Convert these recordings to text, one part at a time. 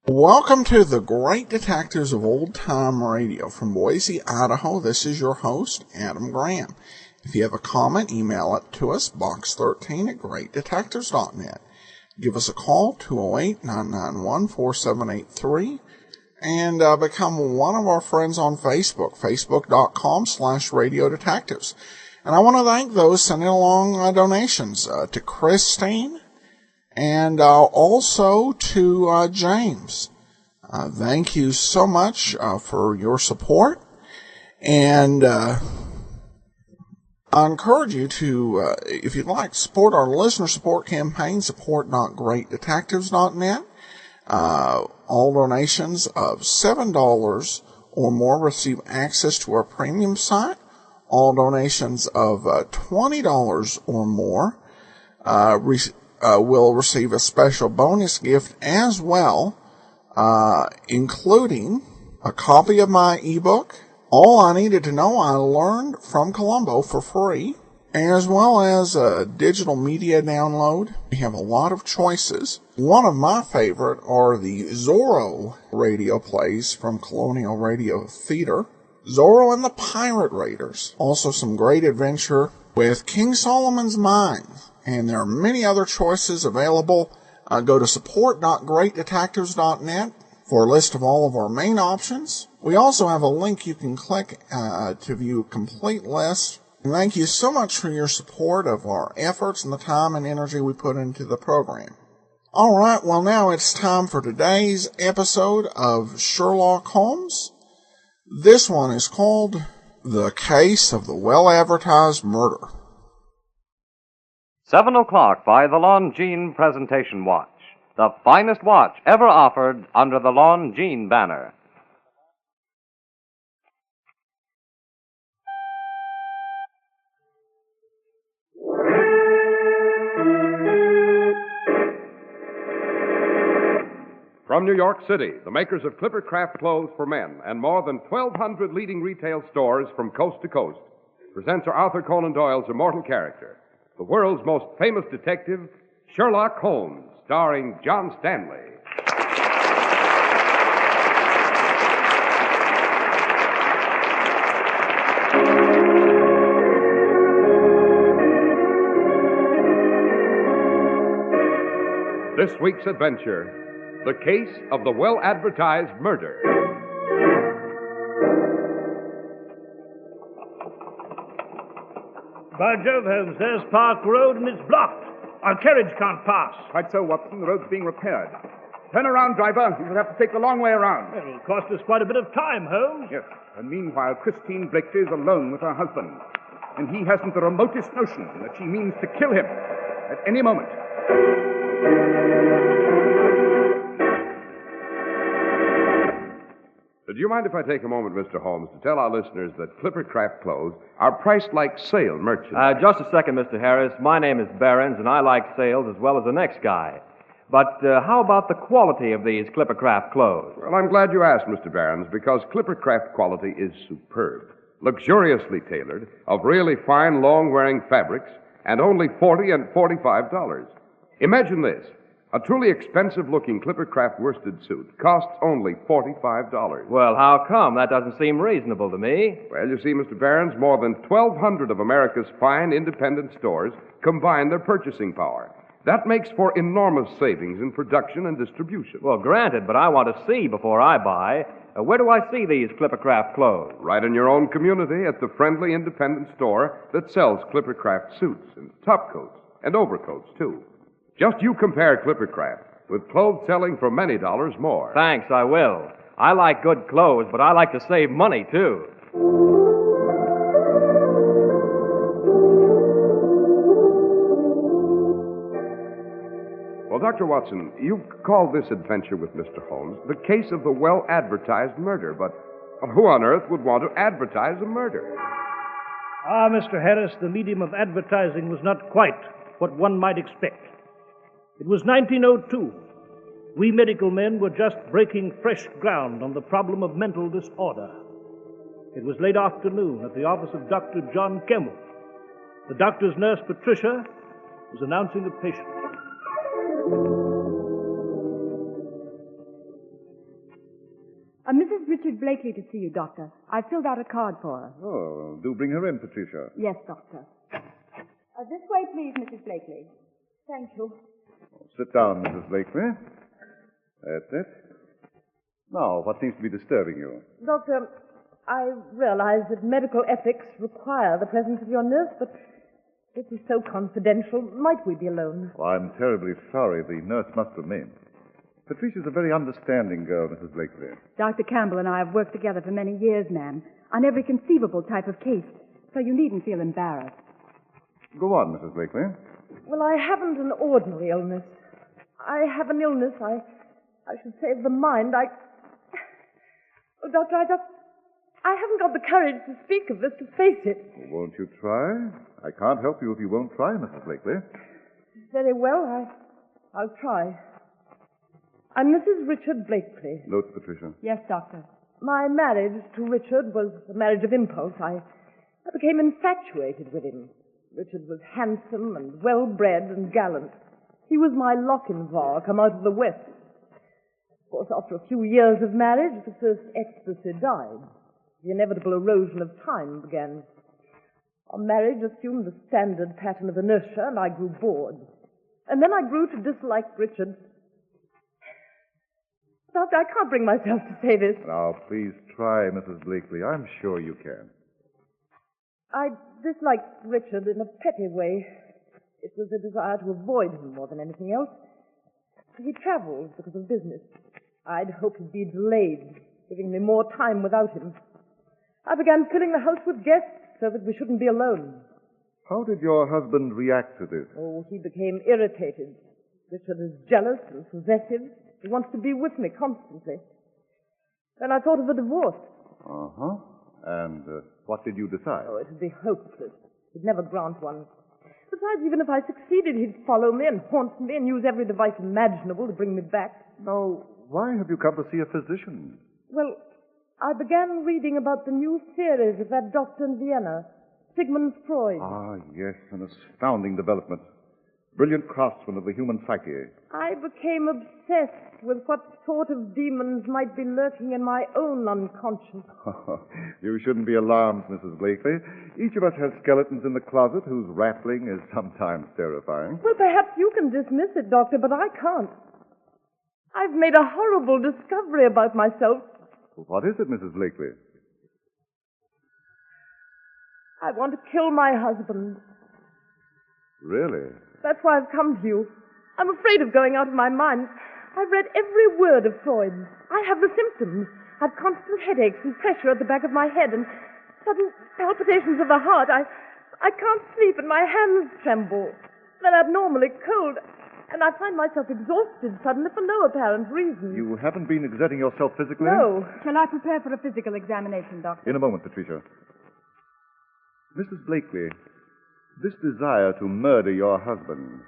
Welcome to the Great Detectives of Old Time Radio. From Boise, Idaho, this is your host, Adam Graham. If you have a comment, email it to us, box13@greatdetectives.net. Give us a call, 208-991-4783, and become one of our friends on Facebook, facebook.com/Radio Detectives. And I want to thank those sending along donations to Christine and also to James. Thank you so much for your support, and I encourage you to, if you'd like to support our listener support campaign, support.greatdetectives.net. All donations of $7 or more receive access to our premium site. All donations of $20 or more will receive a special bonus gift as well, including a copy of my ebook, All I Needed to Know I Learned from Columbo, for free, as well as a digital media download. We have a lot of choices. One of my favorite are the Zorro radio plays from Colonial Radio Theater, Zorro and the Pirate Raiders. Also some great adventure with King Solomon's Mines. And there are many other choices available. Go to support.greatdetectives.net for a list of all of our main options. We also have a link you can click to view a complete list. And thank you so much for your support of our efforts and the time and energy we put into the program. All right, well, now it's time for today's episode of Sherlock Holmes. This one is called The Case of the Well-Advertised Murder. 7 o'clock by the Longines Presentation Watch. The finest watch ever offered under the Longines banner. From New York City, the makers of Clippercraft clothes for men and more than 1,200 leading retail stores from coast to coast presents Arthur Conan Doyle's immortal character, the world's most famous detective, Sherlock Holmes, starring John Stanley. This week's adventure, the case of the well-advertised murder. By Jove, Holmes, there's Park Road and it's blocked. Our carriage can't pass. Quite so, Watson. The road's being repaired. Turn around, driver. You will have to take the long way around. It'll cost us quite a bit of time, Holmes. Yes, and meanwhile, Christine Blakely is alone with her husband. And he hasn't the remotest notion that she means to kill him at any moment. Do you mind if I take a moment, Mr. Holmes, to tell our listeners that Clippercraft clothes are priced like sale merchandise? Just a second, Mr. Harris. My name is Behrens, and I like sales as well as the next guy. But how about the quality of these Clippercraft clothes? Well, I'm glad you asked, Mr. Behrens, because Clippercraft quality is superb. Luxuriously tailored, of really fine, long-wearing fabrics, and only $40 and $45. Imagine this. A truly expensive-looking Clippercraft worsted suit costs only $45. Well, how come? That doesn't seem reasonable to me. Well, you see, Mr. Behrens, more than 1,200 of America's fine independent stores combine their purchasing power. That makes for enormous savings in production and distribution. Well, granted, but I want to see before I buy. Where do I see these Clippercraft clothes? Right in your own community at the friendly independent store that sells Clippercraft suits and topcoats and overcoats, too. Just you compare Clippercraft with clothes selling for many dollars more. Thanks, I will. I like good clothes, but I like to save money, too. Well, Dr. Watson, you've called this adventure with Mr. Holmes the case of the well-advertised murder, but who on earth would want to advertise a murder? Ah, Mr. Harris, the medium of advertising was not quite what one might expect. It was 1902. We medical men were just breaking fresh ground on the problem of mental disorder. It was late afternoon at the office of Dr. John Kemmel. The doctor's nurse, Patricia, was announcing a patient. Mrs. Richard Blakely to see you, Doctor. I filled out a card for her. Oh, do bring her in, Patricia. Yes, Doctor. This way, please, Mrs. Blakely. Thank you. Sit down, Mrs. Blakely. That's it. Now, what seems to be disturbing you? Doctor, I realize that medical ethics require the presence of your nurse, but this is so confidential. Might we be alone? Oh, I'm terribly sorry. The nurse must remain. Patricia's a very understanding girl, Mrs. Blakely. Dr. Campbell and I have worked together for many years, ma'am, on every conceivable type of case, so you needn't feel embarrassed. Go on, Mrs. Blakely. Well, I haven't an ordinary illness. I have an illness, I should say, of the mind. Oh, Doctor, I haven't got the courage to speak of this, to face it. Well, won't you try? I can't help you if you won't try, Mrs. Blakely. Very well, I'll try. I'm Mrs. Richard Blakely. Notes, Patricia. Yes, Doctor. My marriage to Richard was a marriage of impulse. I became infatuated with him. Richard was handsome and well-bred and gallant. He was my Lochinvar come out of the West. Of course, after a few years of marriage, the first ecstasy died. The inevitable erosion of time began. Our marriage assumed the standard pattern of inertia, and I grew bored. And then I grew to dislike Richard. Doctor, I can't bring myself to say this. Now, please try, Mrs. Blakely. I'm sure you can. I disliked Richard in a petty way. It was a desire to avoid him more than anything else. He traveled because of business. I'd hoped he'd be delayed, giving me more time without him. I began filling the house with guests so that we shouldn't be alone. How did your husband react to this? Oh, he became irritated. Richard is jealous and possessive. He wants to be with me constantly. Then I thought of a divorce. Uh-huh. And what did you decide? Oh, it would be hopeless. He'd never grant one. Besides, even if I succeeded, he'd follow me and haunt me and use every device imaginable to bring me back. Now, why have you come to see a physician? Well, I began reading about the new theories of that doctor in Vienna, Sigmund Freud. Ah, yes, an astounding development. Brilliant craftsman of the human psyche. I became obsessed with what sort of demons might be lurking in my own unconscious. You shouldn't be alarmed, Mrs. Blakely. Each of us has skeletons in the closet whose rattling is sometimes terrifying. Well, perhaps you can dismiss it, Doctor, but I can't. I've made a horrible discovery about myself. What is it, Mrs. Blakely? I want to kill my husband. Really? That's why I've come to you. I'm afraid of going out of my mind. I've read every word of Freud's. I have the symptoms. I've constant headaches and pressure at the back of my head and sudden palpitations of the heart. I can't sleep and my hands tremble. They're abnormally cold. And I find myself exhausted suddenly for no apparent reason. You haven't been exerting yourself physically? No. Shall I prepare for a physical examination, Doctor? In a moment, Patricia. Mrs. Blakely, this desire to murder your husband.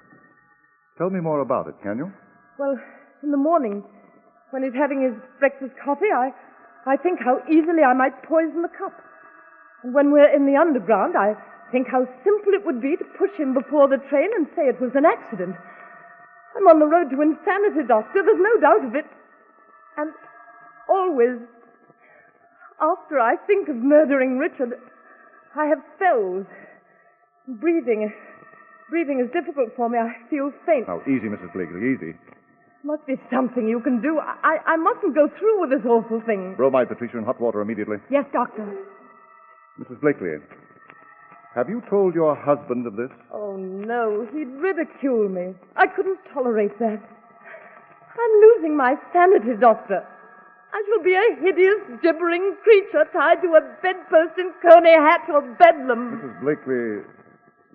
Tell me more about it, can you? Well, in the morning, when he's having his breakfast coffee, I think how easily I might poison the cup. And when we're in the underground, I think how simple it would be to push him before the train and say it was an accident. I'm on the road to insanity, Doctor. There's no doubt of it. And always, after I think of murdering Richard, I have spells. Breathing is difficult for me. I feel faint. Now, easy, Mrs. Blakely, easy. Must be something you can do. I mustn't go through with this awful thing. Bromide, Patricia, in hot water immediately. Yes, Doctor. Mrs. Blakely, have you told your husband of this? Oh, no. He'd ridicule me. I couldn't tolerate that. I'm losing my sanity, Doctor. I shall be a hideous, gibbering creature tied to a bedpost in coney hat or bedlam. Mrs. Blakely,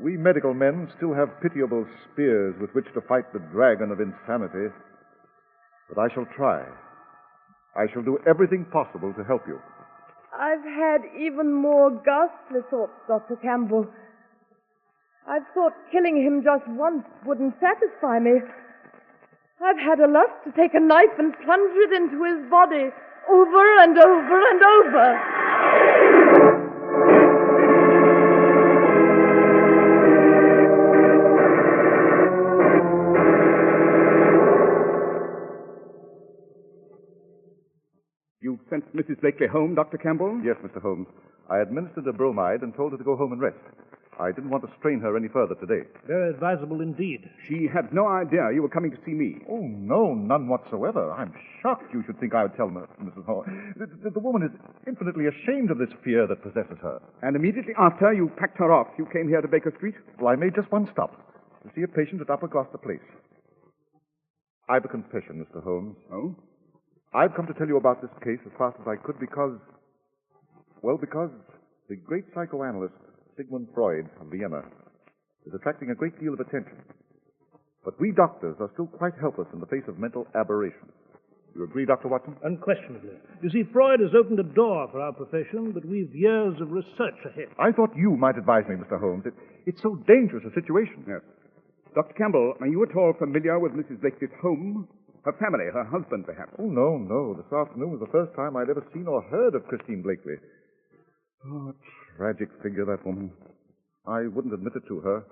We medical men still have pitiable spears with which to fight the dragon of insanity. But I shall try. I shall do everything possible to help you. I've had even more ghastly thoughts, Dr. Campbell. I've thought killing him just once wouldn't satisfy me. I've had a lust to take a knife and plunge it into his body over and over and over. You sent Mrs. Blakely home, Dr. Campbell? Yes, Mr. Holmes. I administered a bromide and told her to go home and rest. I didn't want to strain her any further today. Very advisable indeed. She had no idea you were coming to see me. Oh, no, none whatsoever. I'm shocked you should think I would tell Mrs. Holmes. The woman is infinitely ashamed of this fear that possesses her. And immediately after you packed her off, you came here to Baker Street? Well, I made just one stop to see a patient at Upper Gloucester Place. I've a confession, Mr. Holmes. Oh? I've come to tell you about this case as fast as I could because the great psychoanalyst Sigmund Freud of Vienna is attracting a great deal of attention. But we doctors are still quite helpless in the face of mental aberration. You agree, Dr. Watson? Unquestionably. You see, Freud has opened a door for our profession, but we've years of research ahead. I thought you might advise me, Mr. Holmes. It's so dangerous a situation. Yes. Dr. Campbell, are you at all familiar with Mrs. Blakely's home? Her family, her husband, perhaps? Oh, no. This afternoon was the first time I'd ever seen or heard of Christine Blakely. Oh, tragic figure, that woman. I wouldn't admit it to her,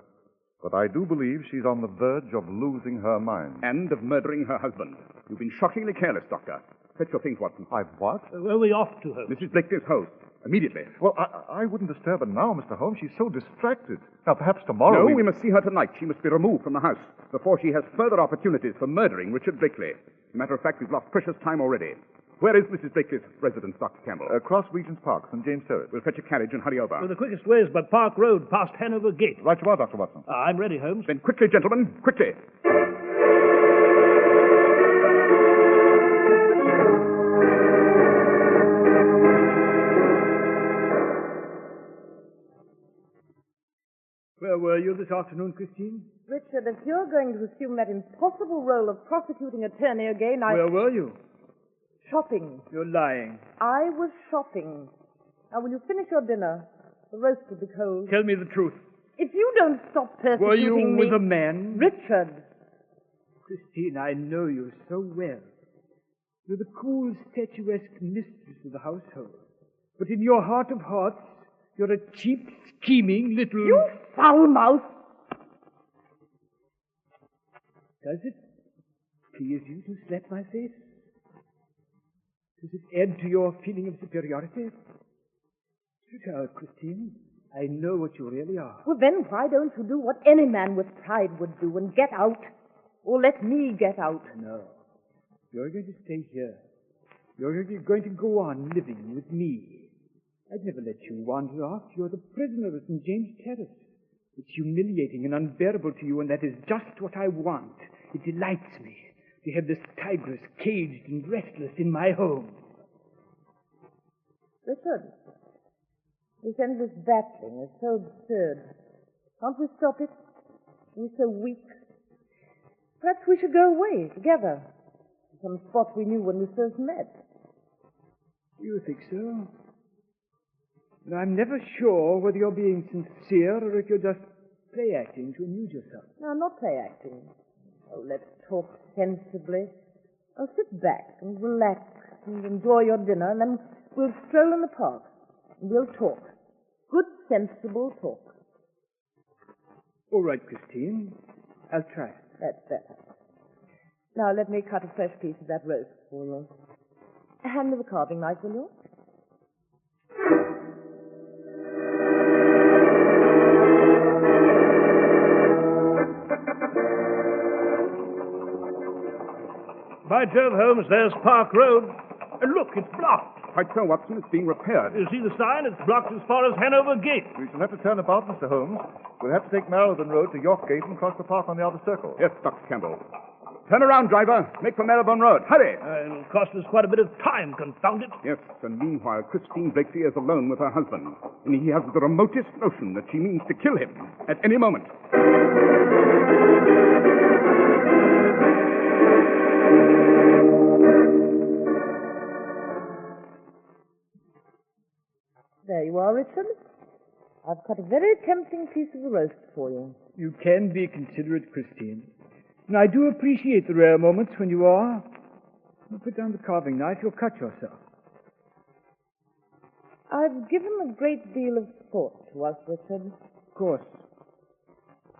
but I do believe she's on the verge of losing her mind. And of murdering her husband. You've been shockingly careless, Doctor. Fetch your things, Watson. I've what? Where are we off to, Holmes? Mrs. Blakely's house. Immediately. Well, I wouldn't disturb her now, Mr. Holmes. She's so distracted. Now, perhaps tomorrow No, we must see her tonight. She must be removed from the house before she has further opportunities for murdering Richard Blakely. As a matter of fact, we've lost precious time already. Where is Mrs. Blakely's residence, Dr. Campbell? Across Regent's Park, St. James Terrace. We'll fetch a carriage and hurry over. Well, the quickest way is by Park Road, past Hanover Gate. Right you are, Dr. Watson. I'm ready, Holmes. Then quickly, gentlemen, quickly. Where were you this afternoon, Christine? Richard, if you're going to assume that impossible role of prosecuting attorney again, Where were you? Shopping. You're lying. I was shopping. Now, will you finish your dinner? The roast will be cold. Tell me the truth. If you don't stop persecuting Were you me... with a man? Richard. Christine, I know you so well. You're the cool, statuesque mistress of the household. But in your heart of hearts, you're a cheap, scheming little... You foul mouth! Does it please you to slap my face? Does it add to your feeling of superiority? Shoot out, Christine. I know what you really are. Well, then why don't you do what any man with pride would do and get out? Or let me get out? No. You're going to stay here. You're going to go on living with me. I'd never let you wander off. You're the prisoner at St. James Terrace. It's humiliating and unbearable to you, and that is just what I want. It delights me to have this tigress caged and restless in my home. Richard, this endless battling is so absurd. Can't we stop it? We're so weak. Perhaps we should go away together to some spot we knew when we first met. You think so? But I'm never sure whether you're being sincere or if you're just play-acting to amuse yourself. No, I'm not play-acting. Oh, let's talk sensibly. Now sit back and relax and enjoy your dinner, and then we'll stroll in the park and we'll talk. Good, sensible talk. All right, Christine. I'll try. That's better. Now let me cut a fresh piece of that roast for you. Hand me the carving knife, will you? By Jove, Holmes, there's Park Road. And look, it's blocked. Quite so, Watson. It's being repaired. You see the sign? It's blocked as far as Hanover Gate. We shall have to turn about, Mr. Holmes. We'll have to take Marylebone Road to York Gate and cross the park on the outer circle. Yes, Dr. Campbell. Turn around, driver. Make for Marylebone Road. Hurry. It'll cost us quite a bit of time, confound it. Yes, and meanwhile, Christine Blakely is alone with her husband, and he has the remotest notion that she means to kill him at any moment. There you are, Richard. I've cut a very tempting piece of the roast for you. You can be considerate, Christine. And I do appreciate the rare moments when you are. Now put down the carving knife, you'll cut yourself. I've given a great deal of thought to us, Richard. Of course.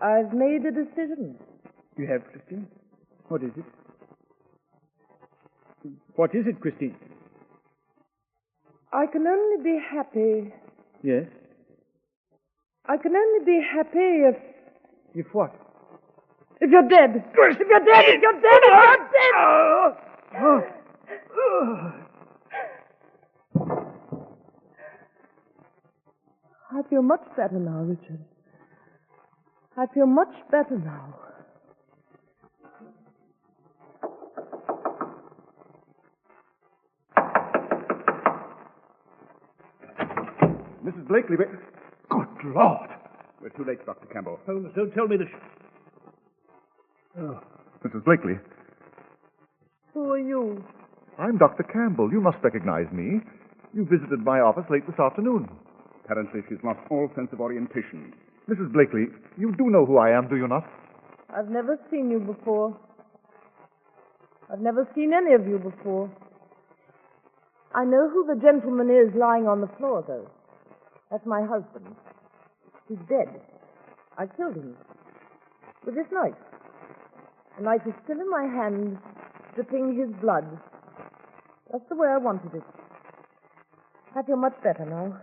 I've made a decision. You have, Christine? What is it? What is it, Christine? I can only be happy. Yes? I can only be happy if... If what? If you're dead. If you're dead, if you're dead, if you're dead. I feel much better now, Richard. I feel much better now. Mrs. Blakely, good Lord! We're too late, Dr. Campbell. Holmes, don't tell me this. Mrs. Blakely, Who are you? I'm Dr. Campbell. You must recognize me. You visited my office late this afternoon. Apparently, she's lost all sense of orientation. Mrs. Blakely, you do know who I am, do you not? I've never seen you before. I've never seen any of you before. I know who the gentleman is lying on the floor, though. That's my husband. He's dead. I killed him. With this knife. The knife is still in my hand, dripping his blood. Just the way I wanted it. I feel much better now.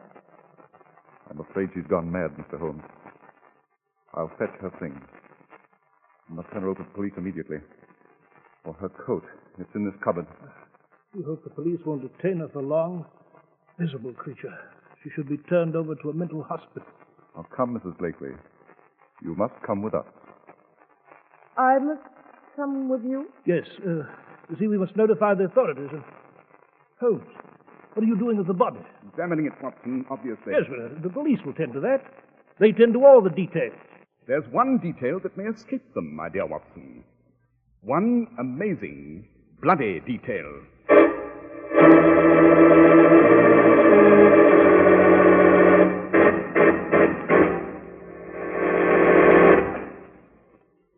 I'm afraid she's gone mad, Mr. Holmes. I'll fetch her things. I must turn her over to the police immediately. Or her coat. It's in this cupboard. We hope the police won't detain her for long. Miserable creature. She should be turned over to a mental hospital. Now come, Mrs. Blakely. You must come with us. I must come with you? Yes, you see, we must notify the authorities. Holmes, what are you doing with the body? Examining it, Watson, obviously. Yes, but the police will tend to that. They tend to all the details. There's one detail that may escape them, my dear Watson. One amazing, bloody detail.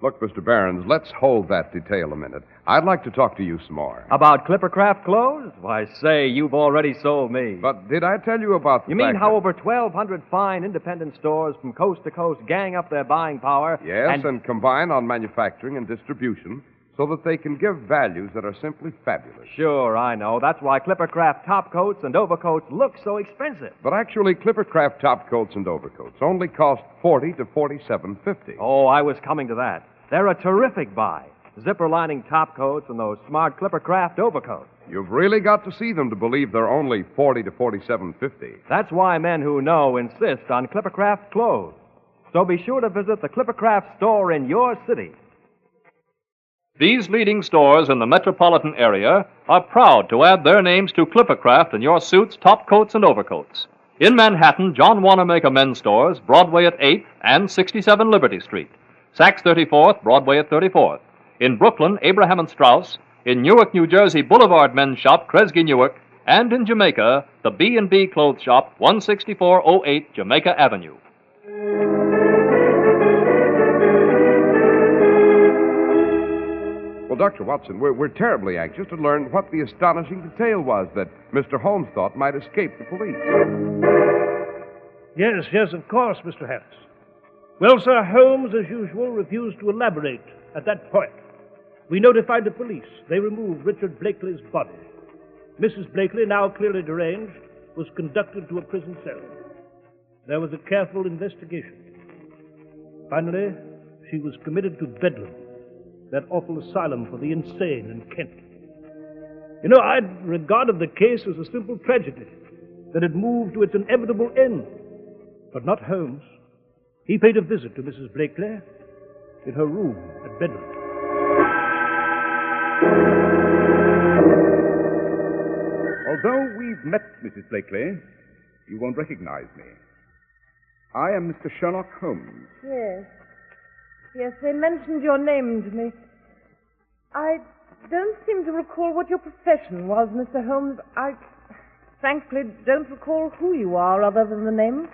Look, Mr. Barons, let's hold that detail a minute. I'd like to talk to you some more. About Clippercraft clothes? Why, say, you've already sold me. But did I tell you about the You mean fact how that... over 1,200 fine independent stores from coast to coast gang up their buying power? Yes, and combine on manufacturing and distribution so that they can give values that are simply fabulous. Sure, I know. That's why Clippercraft top coats and overcoats look so expensive. But actually, Clippercraft top coats and overcoats only cost $40 to $47.50. Oh, I was coming to that. They're a terrific buy. Zipper lining top coats and those smart Clippercraft overcoats. You've really got to see them to believe they're only $40 to $47.50. That's why men who know insist on Clippercraft clothes. So be sure to visit the Clippercraft store in your city. These leading stores in the metropolitan area are proud to add their names to Clippercraft in your suits, top coats, and overcoats. In Manhattan, John Wanamaker Men's Stores, Broadway at 8th and 67 Liberty Street. Saks 34th, Broadway at 34th. In Brooklyn, Abraham and Strauss. In Newark, New Jersey, Boulevard Men's Shop, Kresge Newark. And in Jamaica, the B&B Clothes Shop, 16408 Jamaica Avenue. Well, Dr. Watson, we're terribly anxious to learn what the astonishing detail was that Mr. Holmes thought might escape the police. Yes, of course, Mr. Harris. Well, Sir, Holmes, as usual, refused to elaborate at that point. We notified the police. They removed Richard Blakely's body. Mrs. Blakely, now clearly deranged, was conducted to a prison cell. There was a careful investigation. Finally, she was committed to Bedlam, that awful asylum for the insane in Kent. You know, I'd regarded the case as a simple tragedy that had moved to its inevitable end. But not Holmes. He paid a visit to Mrs. Blakely in her room at Bedlam. although we've met, Mrs. Blakely, you won't recognize me. I am Mr. Sherlock Holmes. Yes. Yes, they mentioned your name to me. I don't seem to recall what your profession was, Mr. Holmes. I frankly don't recall who you are other than the name.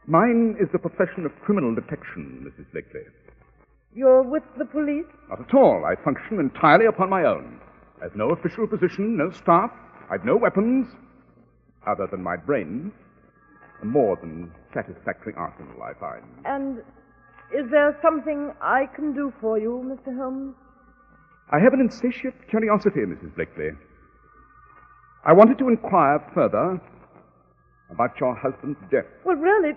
Mine is the profession of criminal detection, Mrs. Blakely. You're with the police? Not at all. I function entirely upon my own. I've no official position, no staff. I've no weapons, other than my brains. A more than satisfactory arsenal, I find. And is there something I can do for you, Mr. Holmes? I have an insatiate curiosity, Mrs. Blakely. I wanted to inquire further about your husband's death. Well, really,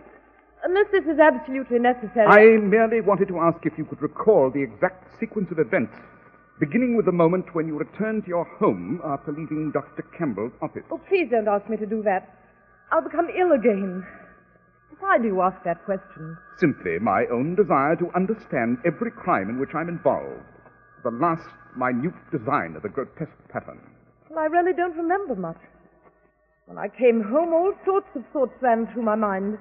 unless this is absolutely necessary... I merely wanted to ask if you could recall the exact sequence of events, beginning with the moment when you returned to your home after leaving Dr. Campbell's office. Oh, please don't ask me to do that. I'll become ill again. Why do you ask that question? Simply my own desire to understand every crime in which I'm involved. The last minute design of the grotesque pattern. Well, I really don't remember much. When I came home, all sorts of thoughts ran through my mind.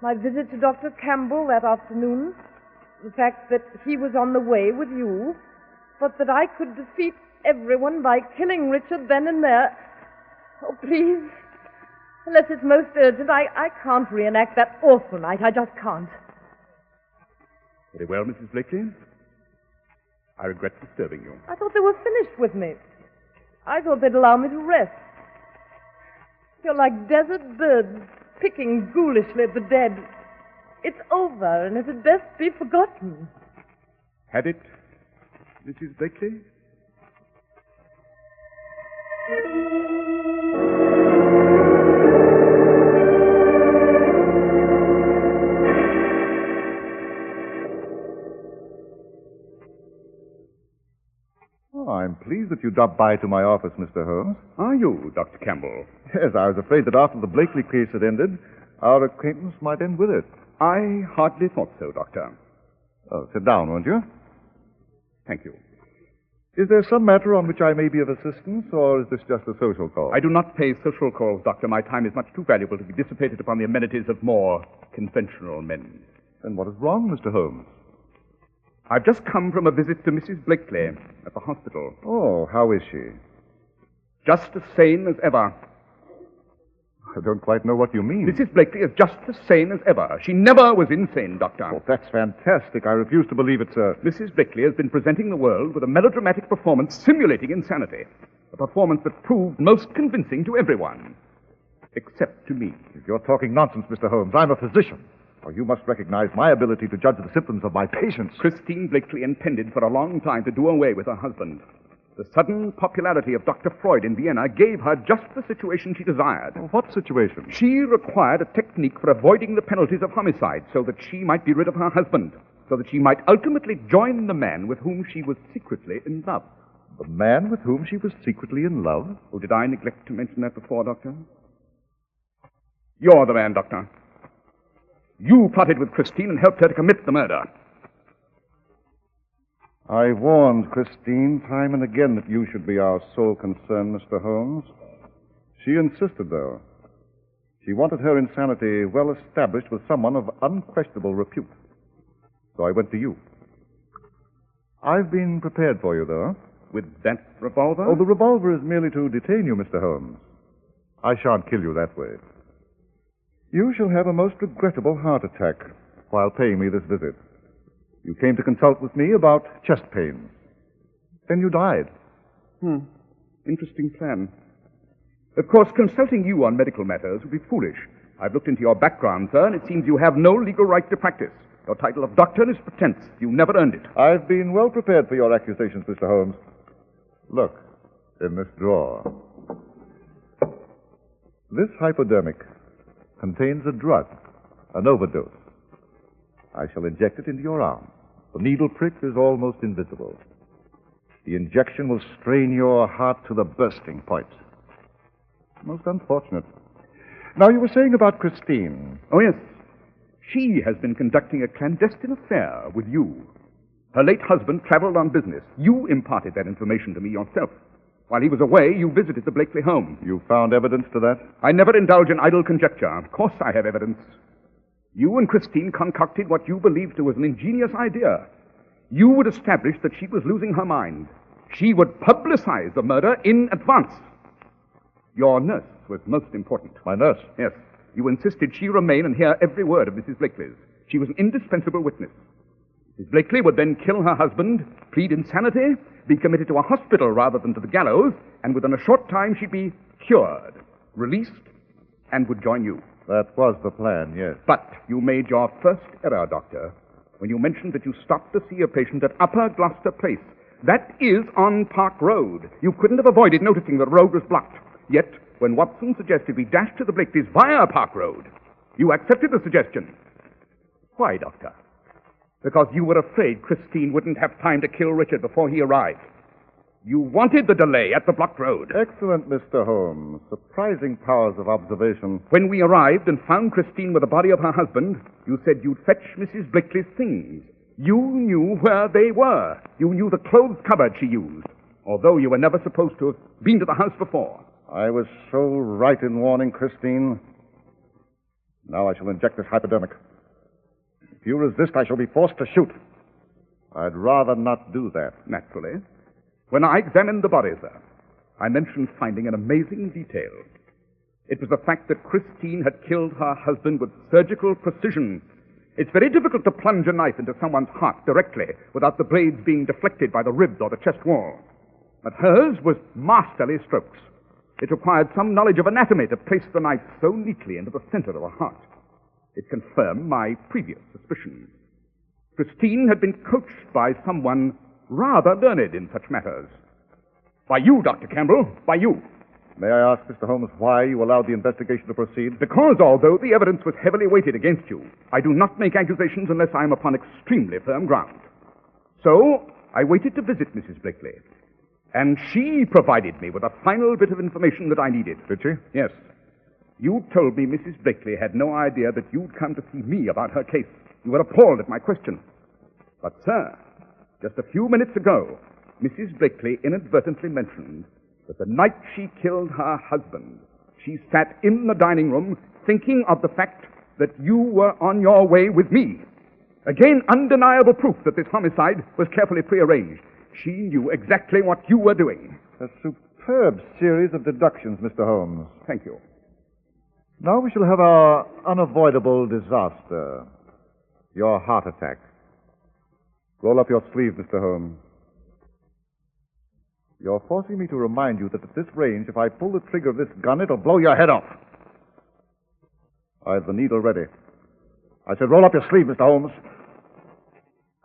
My visit to Dr. Campbell that afternoon, the fact that he was on the way with you, but that I could defeat everyone by killing Richard then and there. Oh, please, unless it's most urgent, I can't reenact that awful night. I just can't. Very well, Mrs. Blakely. I regret disturbing you. I thought they were finished with me. I thought they'd allow me to rest. You're like desert birds picking ghoulishly at the dead. It's over, and it had best be forgotten. Had it, Mrs. Blakely? I'm pleased that you dropped by to my office, Mr. Holmes. Are you, Dr. Campbell? Yes, I was afraid that after the Blakely case had ended, our acquaintance might end with it. I hardly thought so, Doctor. Oh, sit down, won't you? Thank you. Is there some matter on which I may be of assistance, or is this just a social call? I do not pay social calls, Doctor. My time is much too valuable to be dissipated upon the amenities of more conventional men. Then what is wrong, Mr. Holmes? I've just come from a visit to Mrs. Blakely at the hospital. Oh, how is she? Just as sane as ever. I don't quite know what you mean. Mrs. Blakely is just as sane as ever. She never was insane, Doctor. Oh, that's fantastic. I refuse to believe it, sir. Mrs. Blakely has been presenting the world with a melodramatic performance simulating insanity. A performance that proved most convincing to everyone. Except to me. If you're talking nonsense, Mr. Holmes, I'm a physician. Or you must recognize my ability to judge the symptoms of my patients. Christine Blakely intended for a long time to do away with her husband. The sudden popularity of Dr. Freud in Vienna gave her just the situation she desired. Oh, what situation? She required a technique for avoiding the penalties of homicide so that she might be rid of her husband, so that she might ultimately join the man with whom she was secretly in love. The man with whom she was secretly in love? Oh, did I neglect to mention that before, Doctor? You're the man, Doctor. You plotted with Christine and helped her to commit the murder. I warned Christine time and again that you should be our sole concern, Mr. Holmes. She insisted, though. She wanted her insanity well established with someone of unquestionable repute. So I went to you. I've been prepared for you, though. With that revolver? Oh, the revolver is merely to detain you, Mr. Holmes. I shan't kill you that way. You shall have a most regrettable heart attack while paying me this visit. You came to consult with me about chest pains. Then you died. Interesting plan. Of course, consulting you on medical matters would be foolish. I've looked into your background, sir, and it seems you have no legal right to practice. Your title of doctor is pretense. You never earned it. I've been well prepared for your accusations, Mr. Holmes. Look, in this drawer. This hypodermic contains a drug, an overdose. I shall inject it into your arm. The needle prick is almost invisible. The injection will strain your heart to the bursting point. Most unfortunate. Now, you were saying about Christine. Oh, yes. She has been conducting a clandestine affair with you. Her late husband traveled on business. You imparted that information to me yourself. While he was away, you visited the Blakely home. You found evidence to that? I never indulge in idle conjecture. Of course I have evidence. You and Christine concocted what you believed was an ingenious idea. You would establish that she was losing her mind. She would publicize the murder in advance. Your nurse was most important. My nurse? Yes. You insisted she remain and hear every word of Mrs. Blakely's. She was an indispensable witness. Mrs. Blakely would then kill her husband, plead insanity, be committed to a hospital rather than to the gallows, and within a short time she'd be cured, released, and would join you. That was the plan, yes. But you made your first error, Doctor, when you mentioned that you stopped to see a patient at Upper Gloucester Place. That is on Park Road. You couldn't have avoided noticing the road was blocked. Yet, when Watson suggested we dash to the Blakely's via Park Road, you accepted the suggestion. Why, Doctor? Because you were afraid Christine wouldn't have time to kill Richard before he arrived. You wanted the delay at the blocked road. Excellent, Mr. Holmes. Surprising powers of observation. When we arrived and found Christine with the body of her husband, you said you'd fetch Mrs. Blakely's things. You knew where they were. You knew the clothes cupboard she used, although you were never supposed to have been to the house before. I was so right in warning Christine. Now I shall inject this hypodermic. If you resist, I shall be forced to shoot. I'd rather not do that. Naturally. When I examined the body, sir, I mentioned finding an amazing detail. It was the fact that Christine had killed her husband with surgical precision. It's very difficult to plunge a knife into someone's heart directly without the blades being deflected by the ribs or the chest wall. But hers was masterly strokes. It required some knowledge of anatomy to place the knife so neatly into the center of the heart. It confirmed my previous suspicion. Christine had been coached by someone rather learned in such matters. By you, Dr. Campbell, by you. May I ask, Mr. Holmes, why you allowed the investigation to proceed? Because although the evidence was heavily weighted against you, I do not make accusations unless I am upon extremely firm ground. So, I waited to visit Mrs. Blakely, and she provided me with a final bit of information that I needed. Did she? Yes. You told me Mrs. Blakely had no idea that you'd come to see me about her case. You were appalled at my question. But, sir, just a few minutes ago, Mrs. Blakely inadvertently mentioned that the night she killed her husband, she sat in the dining room thinking of the fact that you were on your way with me. Again, undeniable proof that this homicide was carefully prearranged. She knew exactly what you were doing. A superb series of deductions, Mr. Holmes. Thank you. Now we shall have our unavoidable disaster. Your heart attack. Roll up your sleeve, Mr. Holmes. You're forcing me to remind you that at this range, if I pull the trigger of this gun, it'll blow your head off. I've the needle ready. I said roll up your sleeve, Mr. Holmes.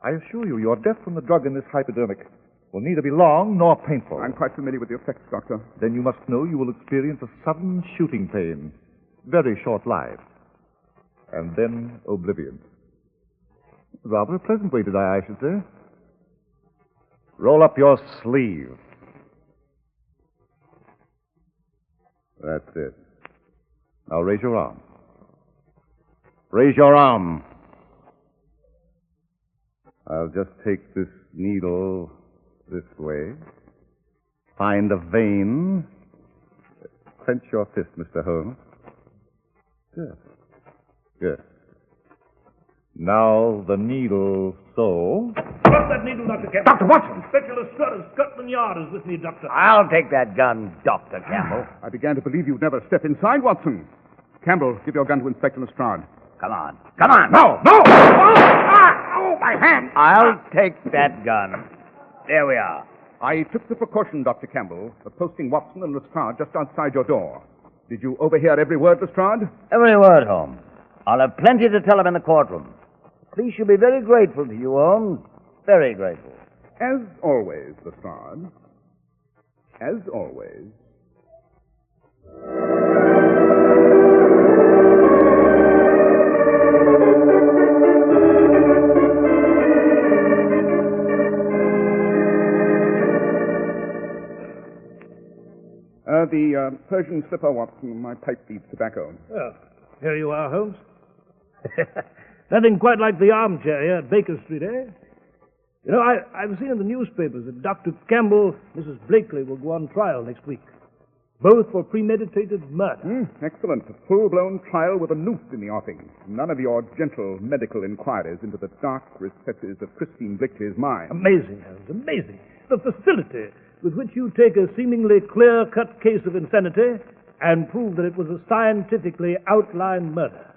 I assure you, your death from the drug in this hypodermic will neither be long nor painful. I'm quite familiar with the effects, Doctor. Then you must know you will experience a sudden shooting pain. Very short-lived. And then oblivion. Rather a pleasant way to die, I should say. Roll up your sleeve. That's it. Now raise your arm. Raise your arm. I'll just take this needle this way. Find a vein. Clench your fist, Mr. Holmes. Good. Good. Now the needle so. Drop that needle, Dr. Campbell. Dr. Watson! Inspector Lestrade of Scotland Yard is with me, Doctor. I'll take that gun, Dr. Campbell. I began to believe you'd never step inside, Watson. Campbell, give your gun to Inspector Lestrade. Come on. Come on. No! No! Oh, my hand! I'll take that gun. There we are. I took the precaution, Dr. Campbell, of posting Watson and Lestrade just outside your door. Did you overhear every word, Lestrade? Every word, Holmes. I'll have plenty to tell him in the courtroom. Police should be very grateful to you, Holmes. Very grateful. As always, Lestrade. As always. The Persian slipper, Watson. My pipe needs tobacco. Well, here you are, Holmes. Nothing quite like the armchair here at Baker Street, eh? You know, I've seen in the newspapers that Dr. Campbell and Mrs. Blakely will go on trial next week, both for premeditated murder. Excellent. A full-blown trial with a noose in the offing. None of your gentle medical inquiries into the dark recesses of Christine Blakely's mind. Amazing, Holmes, amazing. The facility with which you take a seemingly clear-cut case of insanity and prove that it was a scientifically outlined murder.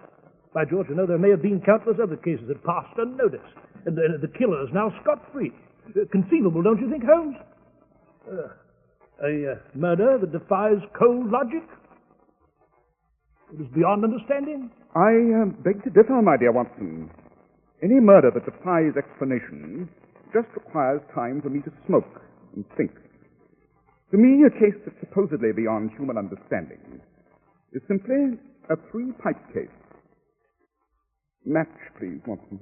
By George, you know, there may have been countless other cases that passed unnoticed, and the killer is now scot-free. Conceivable, don't you think, Holmes? A murder that defies cold logic? It is beyond understanding? I beg to differ, my dear Watson. Any murder that defies explanation just requires time for me to smoke and think. To me, a case that's supposedly beyond human understanding is simply a three-pipe case. Match, please, Watson.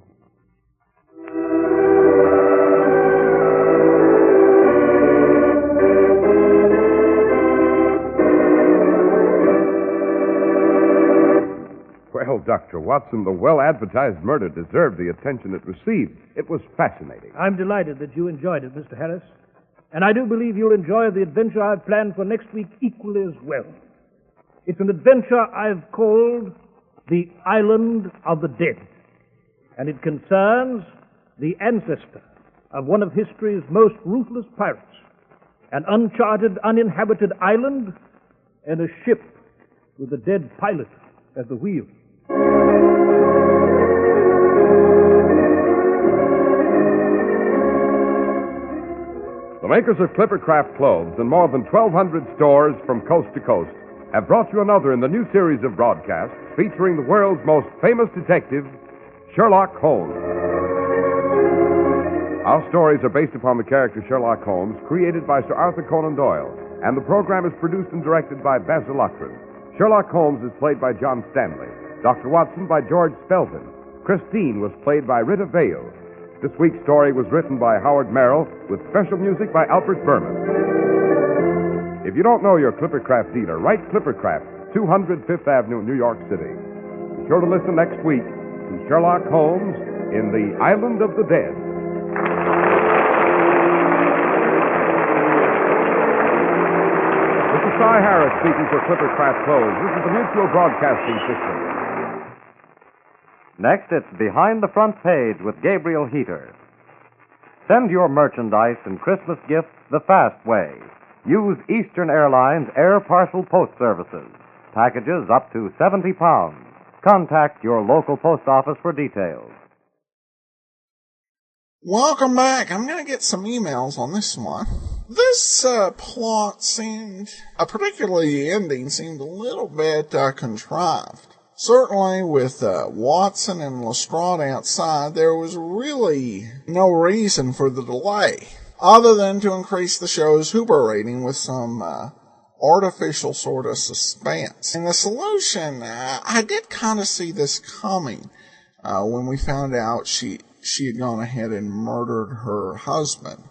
Well, Dr. Watson, the well-advertised murder deserved the attention it received. It was fascinating. I'm delighted that you enjoyed it, Mr. Harris. And I do believe you'll enjoy the adventure I've planned for next week equally as well. It's an adventure I've called The Island of the Dead. And it concerns the ancestor of one of history's most ruthless pirates, an uncharted, uninhabited island, and a ship with a dead pilot at the wheel. The makers of Clippercraft clothes and more than 1,200 stores from coast to coast have brought you another in the new series of broadcasts featuring the world's most famous detective, Sherlock Holmes. Our stories are based upon the character Sherlock Holmes, created by Sir Arthur Conan Doyle, and the program is produced and directed by Basil Loughrane. Sherlock Holmes is played by John Stanley, Dr. Watson by George Spelton. Christine was played by Rita Vale. This week's story was written by Howard Merrill with special music by Albert Berman. If you don't know your Clippercraft dealer, write Clippercraft, 200 Fifth Avenue, New York City. Be sure to listen next week to Sherlock Holmes in the Island of the Dead. This is Cy Harris speaking for Clippercraft Clothes. This is the Mutual Broadcasting System. Next, it's Behind the Front Page with Gabriel Heater. Send your merchandise and Christmas gifts the fast way. Use Eastern Airlines Air Parcel Post Services. Packages up to 70 pounds. Contact your local post office for details. Welcome back. I'm going to get some emails on this one. This plot seemed, particularly the ending, seemed a little bit contrived. Certainly with Watson and Lestrade outside, there was really no reason for the delay, other than to increase the show's Hooper rating with some artificial sort of suspense. And the solution, I did kind of see this coming when we found out she had gone ahead and murdered her husband.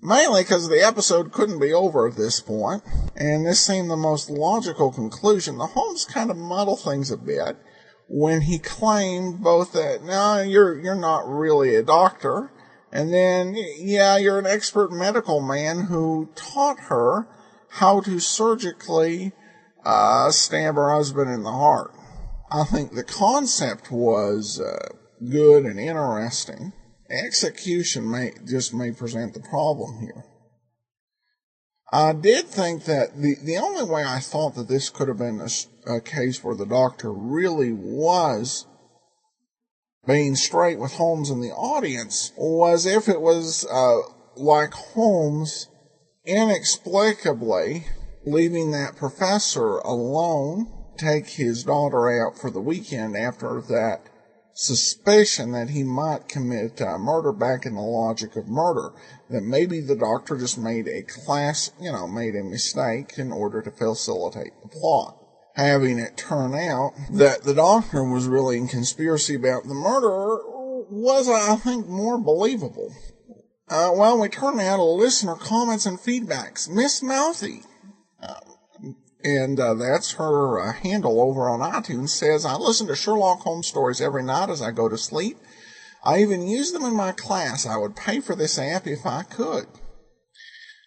Mainly because the episode couldn't be over at this point, and this seemed the most logical conclusion. The Holmes kind of muddle things a bit when he claimed both that, no, you're not really a doctor, and then, yeah, you're an expert medical man who taught her how to surgically stab her husband in the heart. I think the concept was good and interesting. Execution may present the problem here. I did think that the only way I thought that this could have been a case where the doctor really was being straight with Holmes and the audience was if it was like Holmes inexplicably leaving that professor alone, take his daughter out for the weekend after that suspicion that he might commit murder back in the logic of murder, that maybe the doctor just made a mistake in order to facilitate the plot. Having it turn out that the doctor was really in conspiracy about the murder was, I think, more believable. We turn now to listener comments and feedbacks. Miss Mouthy, and that's her handle over on iTunes, says, I listen to Sherlock Holmes stories every night as I go to sleep. I even use them in my class. I would pay for this app if I could.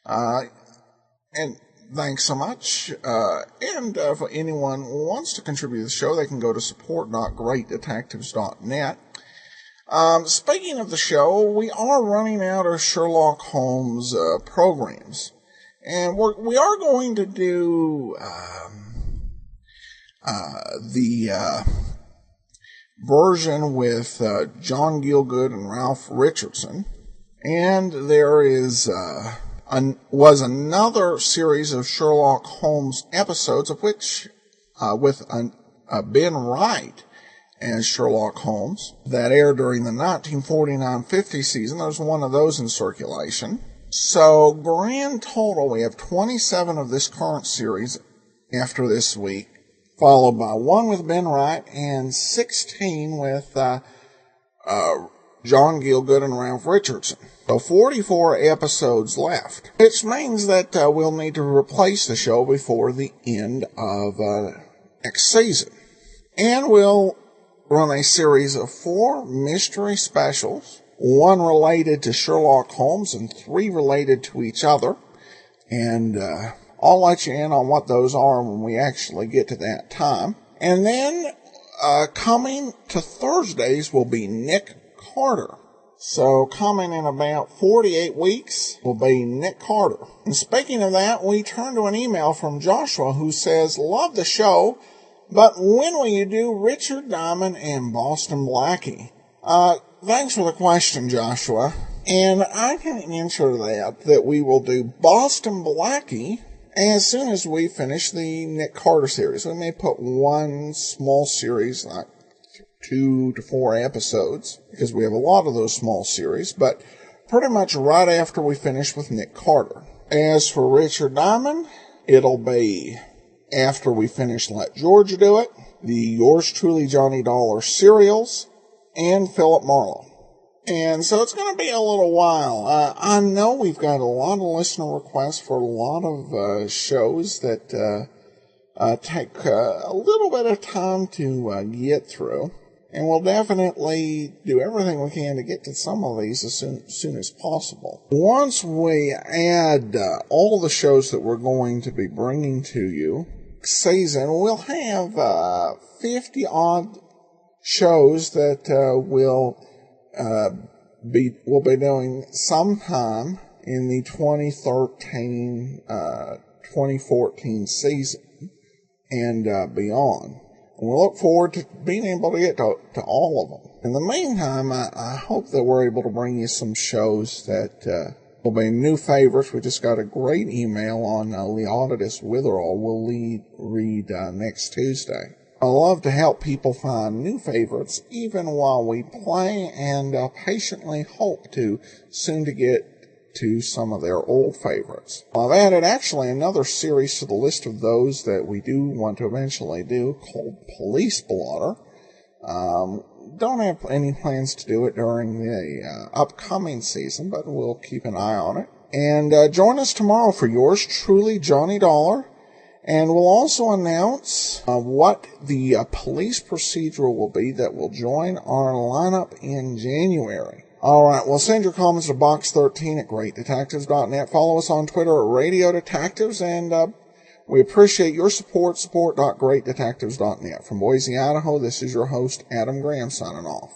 And thanks so much. And if anyone wants to contribute to the show, they can go to support.greatdetectives.net. Speaking of the show, we are running out of Sherlock Holmes programs. And we are going to do the version with John Gielgud and Ralph Richardson. And there was another series of Sherlock Holmes episodes, of which with Ben Wright as Sherlock Holmes that aired during the 1949-50 season. There's one of those in circulation. So, grand total, we have 27 of this current series after this week, followed by one with Ben Wright and 16 with John Gielgud and Ralph Richardson. So 44 episodes left, which means that we'll need to replace the show before the end of next season. And we'll run a series of 4 mystery specials, 1 related to Sherlock Holmes and 3 related to each other. And I'll let you in on what those are when we actually get to that time. And then coming to Thursdays will be Nick Carter. So coming in about 48 weeks will be Nick Carter. And speaking of that, we turn to an email from Joshua who says, "Love the show, but when will you do Richard Diamond and Boston Blackie?" Thanks for the question, Joshua. And I can answer that we will do Boston Blackie as soon as we finish the Nick Carter series. We may put one small series, like 2 to 4 episodes, because we have a lot of those small series, but pretty much right after we finish with Nick Carter. As for Richard Diamond, it'll be after we finish Let George Do It, the Yours Truly Johnny Dollar serials, and Philip Marlowe. And so it's going to be a little while. I know we've got a lot of listener requests for a lot of shows that take a little bit of time to get through. And we'll definitely do everything we can to get to some of these as soon as possible. Once we add all the shows that we're going to be bringing to you season, we'll have 50-odd shows that we'll be doing sometime in the 2013-2014 season and beyond. And we'll look forward to being able to get to all of them. In the meantime, I hope that we're able to bring you some shows that will be new favorites. We just got a great email on Leonidas Witherall we'll read next Tuesday. I love to help people find new favorites even while we play, and patiently hope to soon to get to some of their old favorites. I've added actually another series to the list of those that we do want to eventually do called Police Blotter. Don't have any plans to do it during the upcoming season, but we'll keep an eye on it. And join us tomorrow for Yours Truly, Johnny Dollar. And we'll also announce what the police procedural will be that will join our lineup in January. All right, well, send your comments to box13 at greatdetectives.net. Follow us on Twitter at Radio Detectives, and we appreciate your support, support.greatdetectives.net. From Boise, Idaho, this is your host, Adam Graham, signing off.